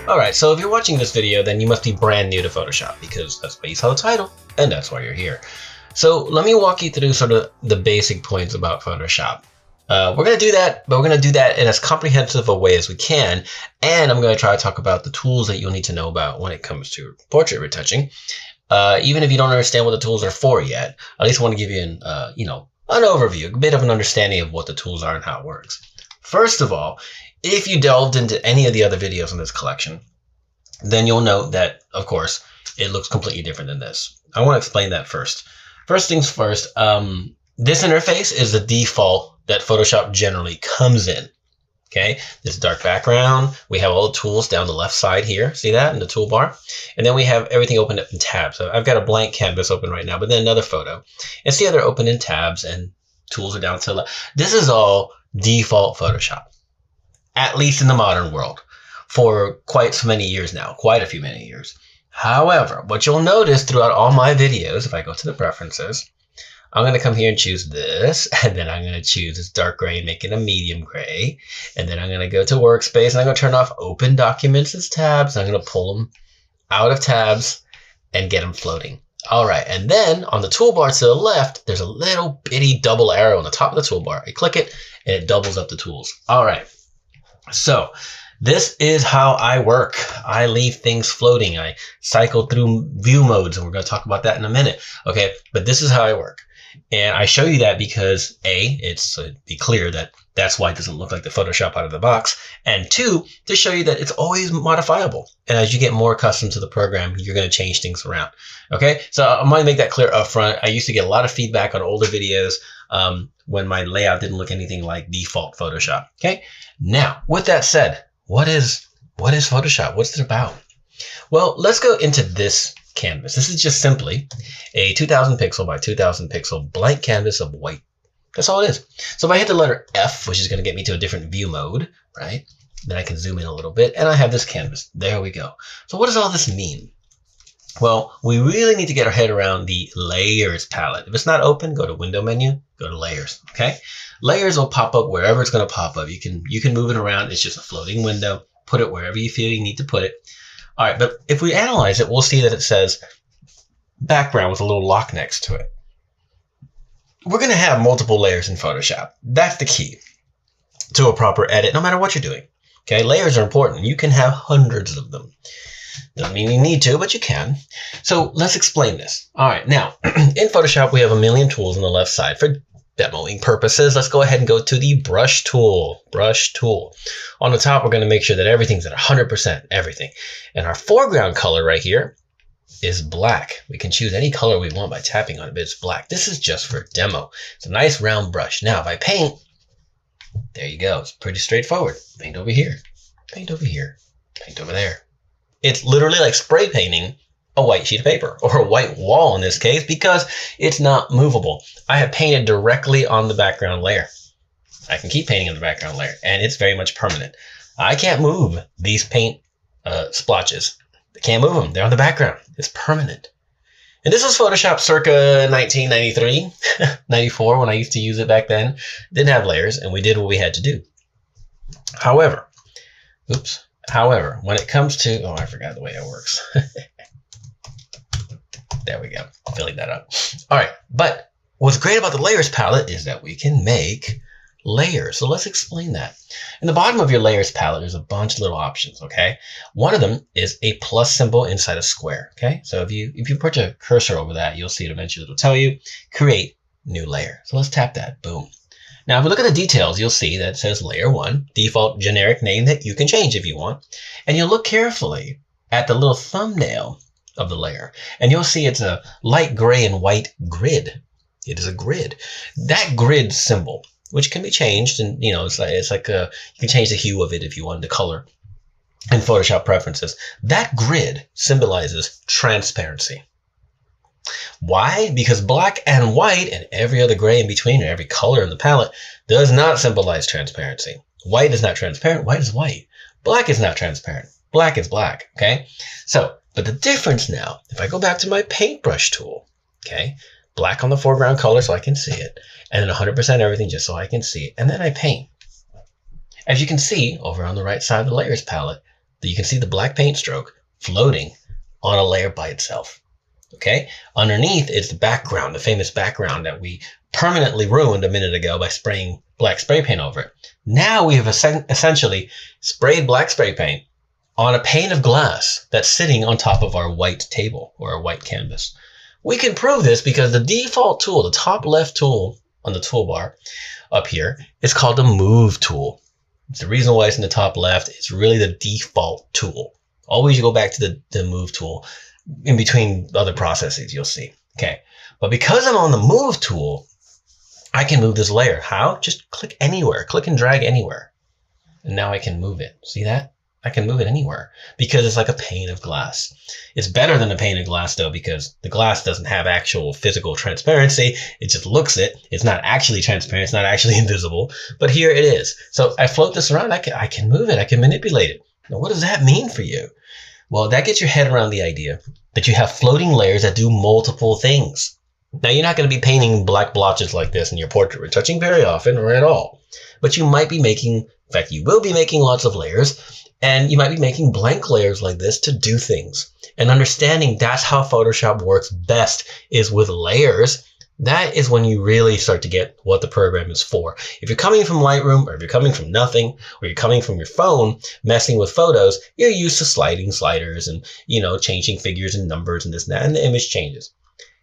Alright, so if you're watching this video, then you must be brand new to Photoshop, because that's why you saw the title, and that's why you're here. So let me walk you through sort of the basic points about Photoshop. We're going to do that, but we're going to do that in as comprehensive a way as we can, and I'm going to try to talk about the tools that you'll need to know about when it comes to portrait retouching. Even if you don't understand what the tools are for yet, I at least want to give you an overview, a bit of an understanding of what the tools are and how it works. First of all, if you delved into any of the other videos in this collection, then you'll note that, of course, it looks completely different than this. I want to explain that first. First things first, this interface is the default that Photoshop generally comes in. Okay, this dark background, we have all the tools down the left side here. See that in the toolbar? And then we have everything opened up in tabs. So I've got a blank canvas open right now, but then another photo. And see how they're open in tabs and tools are down to the left. This is all default Photoshop, at least in the modern world, for quite so many years now, quite a few many years. However, what you'll notice throughout all my videos, if I go to the preferences, I'm going to come here and choose this, and then I'm going to choose this dark gray and make it a medium gray. And then I'm going to go to workspace and I'm going to turn off open documents as tabs. I'm going to pull them out of tabs and get them floating. All right. And then on the toolbar to the left, there's a little bitty double arrow on the top of the toolbar. I click it and it doubles up the tools. All right. So this is how I work. I leave things floating. I cycle through view modes, and we're going to talk about that in a minute. Okay. But this is how I work. And I show you that because A, it's to be clear that that's why it doesn't look like the Photoshop out of the box. And two, to show you that it's always modifiable. And as you get more accustomed to the program, you're going to change things around. Okay, so I'm going to make that clear up front. I used to get a lot of feedback on older videos when my layout didn't look anything like default Photoshop. Okay, now with that said, what is Photoshop? What's it about? Well, let's go into this canvas. This is just simply a 2000 pixel by 2000 pixel blank canvas of white. That's all it is. So if I hit the letter F, which is going to get me to a different view mode, right? Then I can zoom in a little bit and I have this canvas. There we go. So what does all this mean? Well, we really need to get our head around the layers palette. If it's not open, go to window menu, go to layers. Okay. Layers will pop up wherever it's going to pop up. You can move it around. It's just a floating window. Put it wherever you feel you need to put it. All right, but if we analyze it, we'll see that it says background with a little lock next to it. We're going to have multiple layers in Photoshop. That's the key to a proper edit, no matter what you're doing. Okay, layers are important. You can have hundreds of them. Doesn't mean you need to, but you can. So let's explain this. All right, now in Photoshop, we have a million tools on the left side for demoing purposes. Let's go ahead and go to the brush tool. Brush tool. On the top, we're going to make sure that everything's at 100%, everything. And our foreground color right here is black. We can choose any color we want by tapping on it, but it's black. This is just for demo. It's a nice round brush. Now, if I paint, there you go. It's pretty straightforward. Paint over here, paint over here, paint over there. It's literally like spray painting a white sheet of paper, or a white wall in this case, because it's not movable. I have painted directly on the background layer. I can keep painting on the background layer, and it's very much permanent. I can't move these paint splotches. I can't move them. They're on the background. It's permanent. And this was Photoshop circa 1993, 94, when I used to use it back then. Didn't have layers, and we did what we had to do. However, when it comes to, oh, I forgot the way it works. There we go, filling that up. All right, but what's great about the layers palette is that we can make layers. So let's explain that. In the bottom of your layers palette, there's a bunch of little options, okay? One of them is a plus symbol inside a square, okay? So if you put your cursor over that, you'll see it eventually. It'll tell you, create new layer. So let's tap that, boom. Now, if we look at the details, you'll see that it says layer 1, default generic name that you can change if you want. And you'll look carefully at the little thumbnail of the layer, and you'll see it's a light gray and white grid. It is a grid. That grid symbol, which can be changed, and it's like you can change the hue of it if you want, the color in Photoshop preferences. That grid symbolizes transparency. Why? Because black and white and every other gray in between, or every color in the palette, does not symbolize transparency. White is not transparent. White is white. Black is not transparent. Black is black. Okay. So, but the difference now, if I go back to my paintbrush tool, okay, black on the foreground color so I can see it, and then 100% everything just so I can see it, and then I paint. As you can see over on the right side of the layers palette, you can see the black paint stroke floating on a layer by itself. Okay, underneath is the background, the famous background that we permanently ruined a minute ago by spraying black spray paint over it. Now we have essentially sprayed black spray paint on a pane of glass that's sitting on top of our white table or our white canvas. We can prove this because the default tool, the top left tool on the toolbar up here, is called the Move tool. It's the reason why it's in the top left. It's really the default tool. Always go back to the Move tool. In between other processes, you'll see. Okay, but because I'm on the Move tool, I can move this layer. How? Just click anywhere, click and drag anywhere. And now I can move it. See that? I can move it anywhere because it's like a pane of glass. It's better than a pane of glass though, because the glass doesn't have actual physical transparency. It just looks it. It's not actually transparent. It's not actually invisible, but here it is. So I float this around. I can move it. I can manipulate it. Now, what does that mean for you? Well, that gets your head around the idea that you have floating layers that do multiple things. Now, you're not going to be painting black blotches like this in your portrait retouching very often or at all, but you might be making, in fact, you will be making lots of layers, and you might be making blank layers like this to do things. And understanding that's how Photoshop works best is with layers. That is when you really start to get what the program is for. If you're coming from Lightroom, or if you're coming from nothing, or you're coming from your phone, messing with photos, you're used to sliding sliders and, changing figures and numbers and this and that, and the image changes.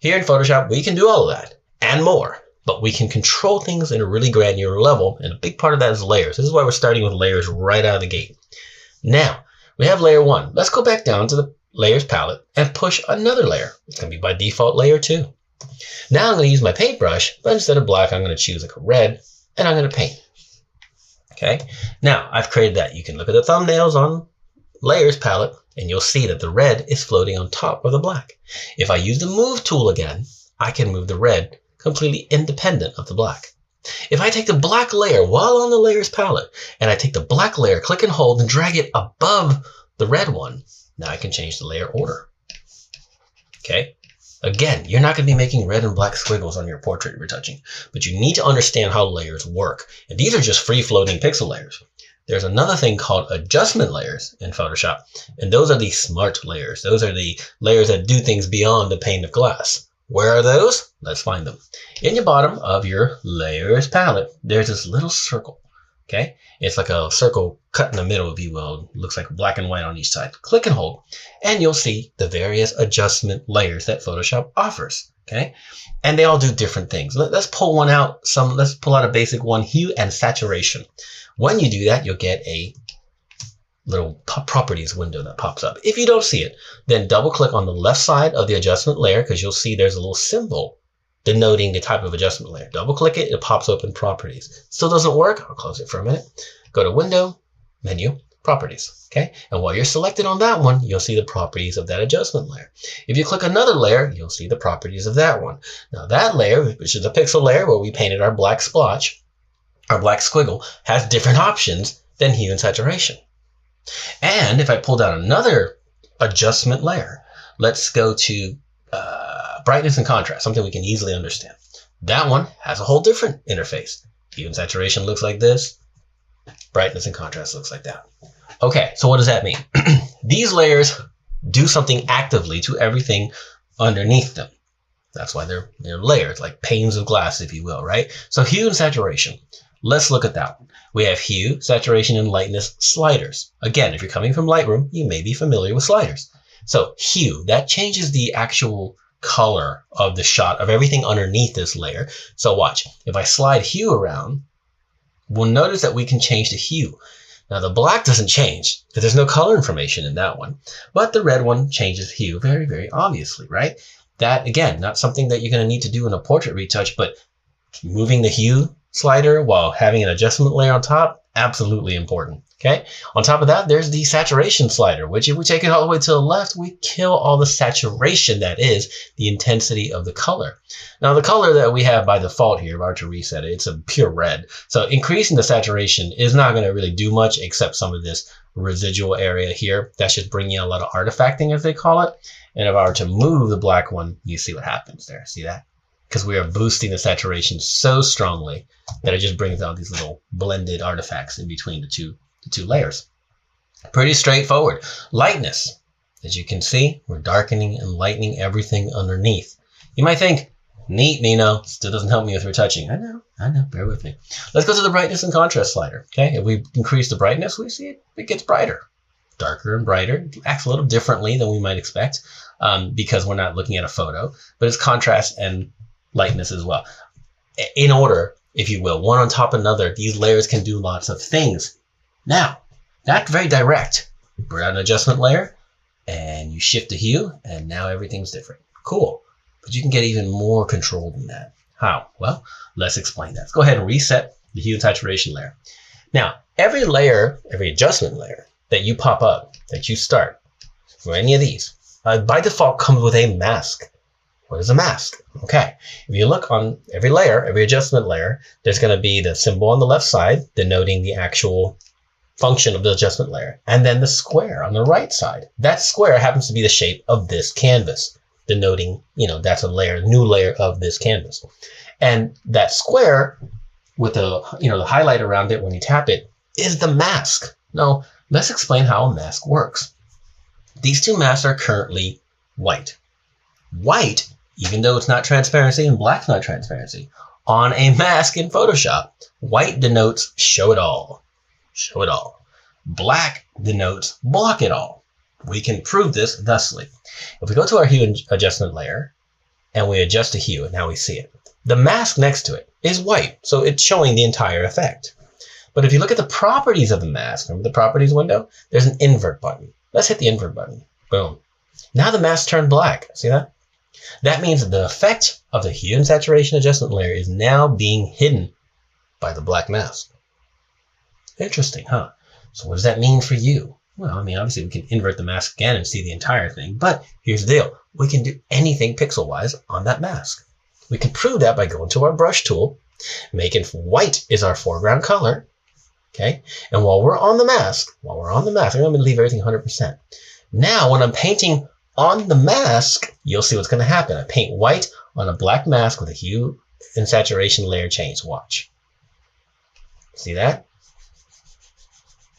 Here in Photoshop, we can do all of that and more, but we can control things in a really granular level, and a big part of that is layers. This is why we're starting with layers right out of the gate. Now, we have layer 1. Let's go back down to the layers palette and push another layer. It's going to be by default layer 2. Now I'm going to use my paintbrush, but instead of black, I'm going to choose like a red, and I'm going to paint. Okay, now I've created that. You can look at the thumbnails on layers palette, and you'll see that the red is floating on top of the black. If I use the Move tool again, I can move the red completely independent of the black. If I take the black layer while on the layers palette, and I take the black layer, click and hold, and drag it above the red one, now I can change the layer order. Okay. Again, you're not going to be making red and black squiggles on your portrait retouching, but you need to understand how layers work. And these are just free-floating pixel layers. There's another thing called adjustment layers in Photoshop, and those are the smart layers. Those are the layers that do things beyond the pane of glass. Where are those? Let's find them. In your bottom of your layers palette, there's this little circle. Okay, it's like a circle cut in the middle, if you will. It looks like black and white on each side. Click and hold, and you'll see the various adjustment layers that Photoshop offers. Okay, and they all do different things. Let's pull one out. Let's pull out a basic one: Hue and Saturation. When you do that, you'll get a little properties window that pops up. If you don't see it, then double click on the left side of the adjustment layer, because you'll see there's a little symbol denoting the type of adjustment layer. Double click it, it pops open properties. Still doesn't work? I'll close it for a minute. Go to Window, Menu, Properties. Okay, and while you're selected on that one, you'll see the properties of that adjustment layer. If you click another layer, you'll see the properties of that one. Now that layer, which is a pixel layer where we painted our black splotch, our black squiggle, has different options than Hue and Saturation. And if I pull down another adjustment layer, let's go to brightness and contrast, something we can easily understand. That one has a whole different interface. Hue and Saturation looks like this. Brightness and contrast looks like that. Okay, so what does that mean? These layers do something actively to everything underneath them. That's why they're layers, like panes of glass, if you will, right? So Hue and Saturation. Let's look at that one. We have Hue, Saturation, and Lightness sliders. Again, if you're coming from Lightroom, you may be familiar with sliders. So Hue, that changes the actual color of the shot of everything underneath this layer. So watch, if I slide Hue around, we'll notice that we can change the hue. Now the black doesn't change because there's no color information in that one, but the red one changes hue very, very obviously, right? That, again, not something that you're going to need to do in a portrait retouch, but moving the hue slider while having an adjustment layer on top, absolutely important. Okay. On top of that, there's the saturation slider, which if we take it all the way to the left, we kill all the saturation, that is the intensity of the color. Now the color that we have by default here, if I were to reset it, it's a pure red. So increasing the saturation is not going to really do much except some of this residual area here. That's just bringing in a lot of artifacting, as they call it. And if I were to move the black one, you see what happens there. See that? because we are boosting the saturation so strongly that it just brings out these little blended artifacts in between the two layers. Pretty straightforward. Lightness. As you can see, we're darkening and lightening everything underneath. You might think, neat, Nino, still doesn't help me with retouching. I know, bear with me. Let's go to the brightness and contrast slider. Okay, if we increase the brightness, we see it gets brighter. Darker and brighter. It acts a little differently than we might expect because we're not looking at a photo, but it's contrast and lightness as well. In order, if you will, one on top of another, these layers can do lots of things. Now, not very direct. We're at an adjustment layer, and you shift the hue, and now everything's different. Cool. But you can get even more control than that. How? Well, let's explain that. Let's go ahead and reset the hue and saturation layer. Now, every layer, every adjustment layer that you pop up, that you start for any of these, by default comes with a mask. What is a mask? Okay, if you look on every layer, every adjustment layer, there's going to be the symbol on the left side denoting the actual function of the adjustment layer, and then the square on the right side. That square happens to be the shape of this canvas, denoting, that's a layer, new layer of this canvas. And that square with the, the highlight around it when you tap it is the mask. Now, let's explain how a mask works. These two masks are currently white. White, even though it's not transparency and black's not transparency, on a mask in Photoshop, white denotes show it all. Show it all. Black denotes block it all. We can prove this thusly. If we go to our hue and adjustment layer and we adjust the hue, and now we see it. The mask next to it is white, so it's showing the entire effect. But if you look at the properties of the mask, remember the properties window? There's an invert button. Let's hit the invert button. Boom. Now the mask turned black. See that? That means that the effect of the hue and saturation adjustment layer is now being hidden by the black mask. Interesting, huh? So what does that mean for you? Well, obviously we can invert the mask again and see the entire thing, but here's the deal. We can do anything pixel-wise on that mask. We can prove that by going to our brush tool, making white is our foreground color, okay? And while we're on the mask, I'm going to leave everything 100%. Now, when I'm painting on the mask, you'll see what's going to happen. I paint white on a black mask with a hue and saturation layer change. Watch. See that?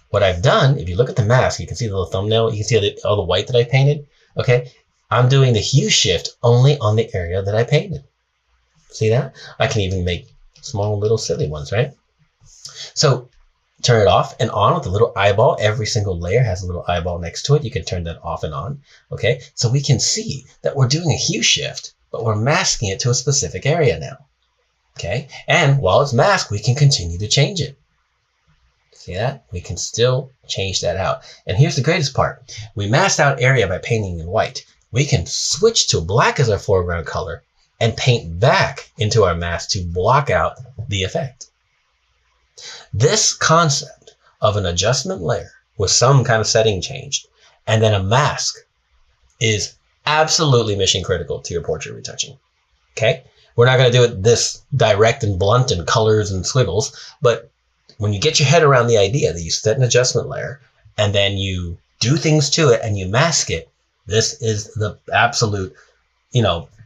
What I've done, if you look at the mask, you can see the little thumbnail, you can see all the white that I painted, okay? I'm doing the hue shift only on the area that I painted. See that? I can even make small little silly ones, right? So turn it off and on with the little eyeball. Every single layer has a little eyeball next to it. You can turn that off and on, okay? So we can see that we're doing a hue shift, but we're masking it to a specific area now, okay? And while it's masked, we can continue to change it. See that? We can still change that out. And here's the greatest part. We masked out area by painting in white. We can switch to black as our foreground color and paint back into our mask to block out the effect. This concept of an adjustment layer with some kind of setting changed and then a mask is absolutely mission critical to your portrait retouching. Okay? We're not going to do it this direct and blunt and colors and squiggles, but when you get your head around the idea that you set an adjustment layer and then you do things to it and you mask it, this is the absolute,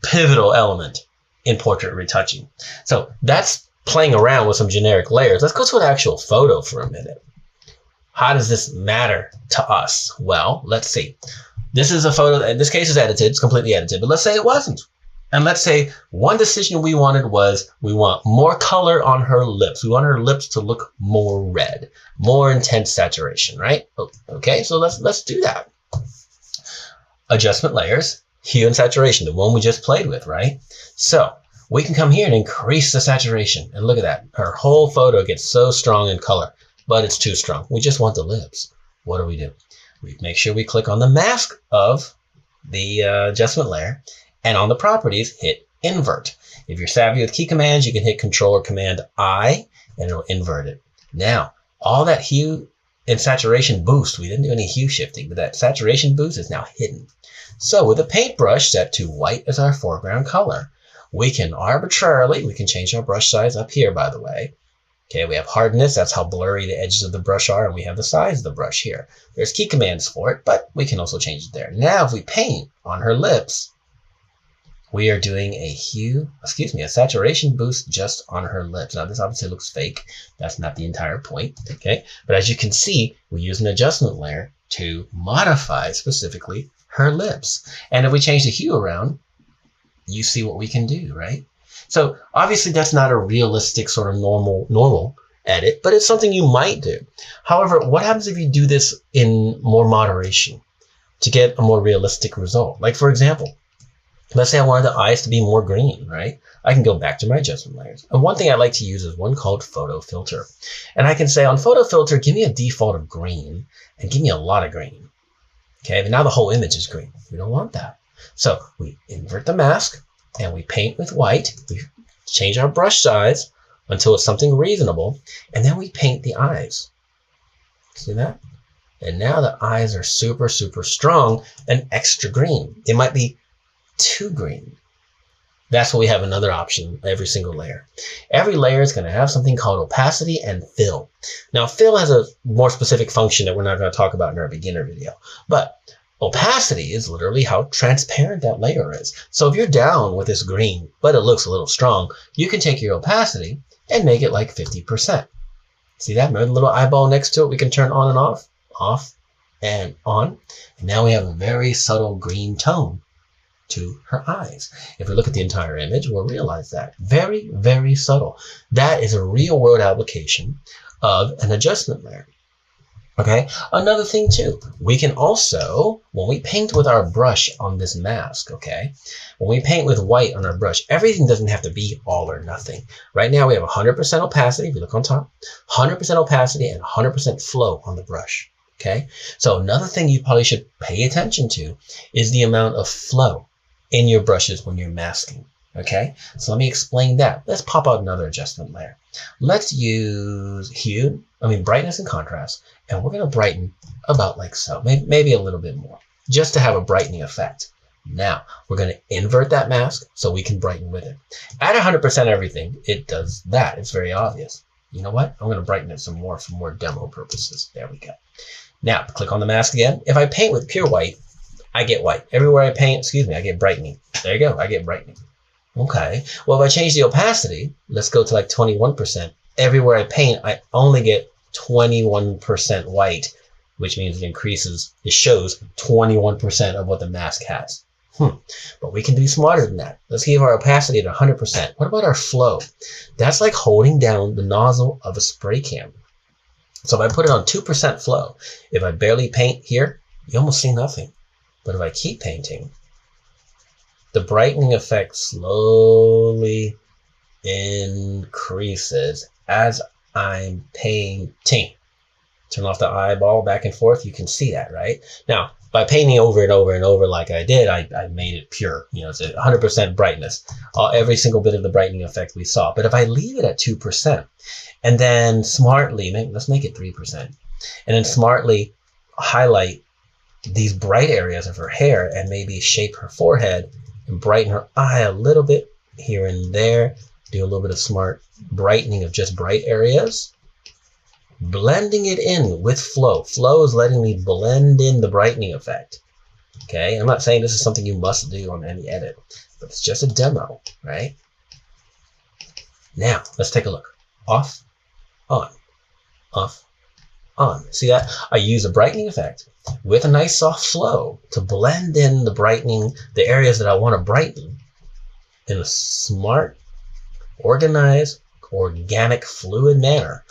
pivotal element in portrait retouching. So that's playing around with some generic layers. Let's go to an actual photo for a minute. How does this matter to us? Well, let's see. This is a photo, in this case is edited, it's completely edited, but let's say it wasn't. And let's say one decision we wanted was we want more color on her lips. We want her lips to look more red, more intense saturation, right? Okay, so let's do that. Adjustment layers, hue and saturation, the one we just played with, right? So we can come here and increase the saturation. And look at that. Her whole photo gets so strong in color, but it's too strong. We just want the lips. What do? We make sure we click on the mask of the adjustment layer. And on the properties, hit invert. If you're savvy with key commands, you can hit Control or Command I, and it'll invert it. Now, all that hue and saturation boost, we didn't do any hue shifting, but that saturation boost is now hidden. So with a paintbrush set to white as our foreground color, we can arbitrarily, we can change our brush size up here, by the way. Okay, we have hardness, that's how blurry the edges of the brush are, and we have the size of the brush here. There's key commands for it, but we can also change it there. Now, if we paint on her lips, we are doing a a saturation boost just on her lips. Now this obviously looks fake. That's not the entire point, okay? But as you can see, we use an adjustment layer to modify specifically her lips. And if we change the hue around, you see what we can do, right? So obviously that's not a realistic sort of normal edit, but it's something you might do. However, what happens if you do this in more moderation to get a more realistic result? Like for example, let's say I wanted the eyes to be more green, right? I can go back to my adjustment layers. And one thing I like to use is one called photo filter. And I can say on photo filter, give me a default of green and give me a lot of green. Okay, but now the whole image is green. We don't want that. So we invert the mask and we paint with white. We change our brush size until it's something reasonable. And then we paint the eyes. See that? And now the eyes are super, super strong and extra green. It might be too green. That's what we have another option, every single layer. Every layer is going to have something called opacity and fill. Now, fill has a more specific function that we're not going to talk about in our beginner video. But opacity is literally how transparent that layer is. So if you're down with this green, but it looks a little strong, you can take your opacity and make it like 50%. See that? Remember the little eyeball next to it? We can turn on and off and on. And now we have a very subtle green tone to her eyes. If we look at the entire image, we'll realize that. Very, very subtle. That is a real world application of an adjustment layer. Okay, another thing too, we can also, when we paint with our brush on this mask, okay, when we paint with white on our brush, everything doesn't have to be all or nothing. Right now we have 100% opacity, if you look on top, 100% opacity and 100% flow on the brush. Okay, so another thing you probably should pay attention to is the amount of flow in your brushes when you're masking. Okay, so let me explain that. Let's pop out another adjustment layer. Let's use brightness and contrast, and we're going to brighten about like so, maybe a little bit more, just to have a brightening effect. Now we're going to invert that mask so we can brighten with it. At 100% everything, it does that. It's very obvious. You know what? I'm going to brighten it some more for more demo purposes. There we go. Now click on the mask again. If I paint with pure white, I get white. Everywhere I paint, I get brightening. There you go. I get brightening. Okay. Well, if I change the opacity, let's go to like 21%. Everywhere I paint, I only get 21% white, which means it shows 21% of what the mask has. But we can be smarter than that. Let's give our opacity at 100%. What about our flow? That's like holding down the nozzle of a spray can. So if I put it on 2% flow, if I barely paint here, you almost see nothing. But if I keep painting, the brightening effect slowly increases as I'm painting. Turn off the eyeball back and forth. You can see that, right? Now, by painting over and over and over like I did, I made it pure. It's 100% brightness. Every single bit of the brightening effect we saw. But if I leave it at 2% and then smartly, let's make it 3%, and then smartly highlight these bright areas of her hair and maybe shape her forehead and brighten her eye a little bit here and there, do a little bit of smart brightening of just bright areas, blending it in with flow. Flow is letting me blend in the brightening effect. Okay, I'm not saying this is something you must do on any edit, but it's just a demo, right? Now, let's take a look. Off, on, off, on. See that? I use a brightening effect with a nice soft flow to blend in the brightening, the areas that I want to brighten in a smart, organized, organic, fluid manner.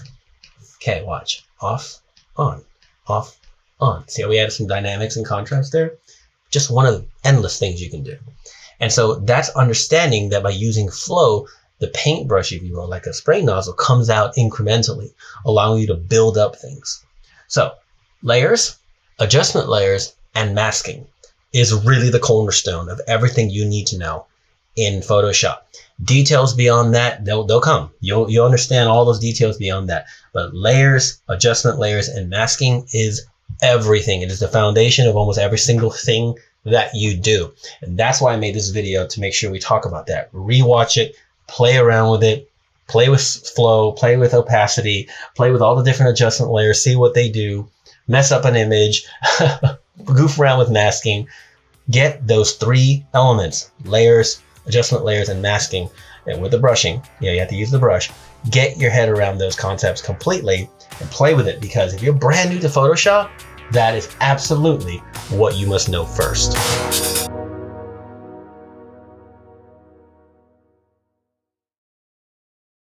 Okay, watch. Off, on, off, on. See how we added some dynamics and contrast there? Just one of the endless things you can do. And so that's understanding that by using flow, the paintbrush, if you will, like a spray nozzle, comes out incrementally, allowing you to build up things. So layers, adjustment layers, and masking is really the cornerstone of everything you need to know in Photoshop. Details beyond that, they'll come. You'll understand all those details beyond that. But layers, adjustment layers, and masking is everything. It is the foundation of almost every single thing that you do. And that's why I made this video, to make sure we talk about that. Rewatch it, play around with it, play with flow, play with opacity, play with all the different adjustment layers, see what they do, mess up an image, goof around with masking. Get those three elements, layers, adjustment layers, and masking, and with the brushing, you have to use the brush, get your head around those concepts completely and play with it, because if you're brand new to Photoshop, that is absolutely what you must know first.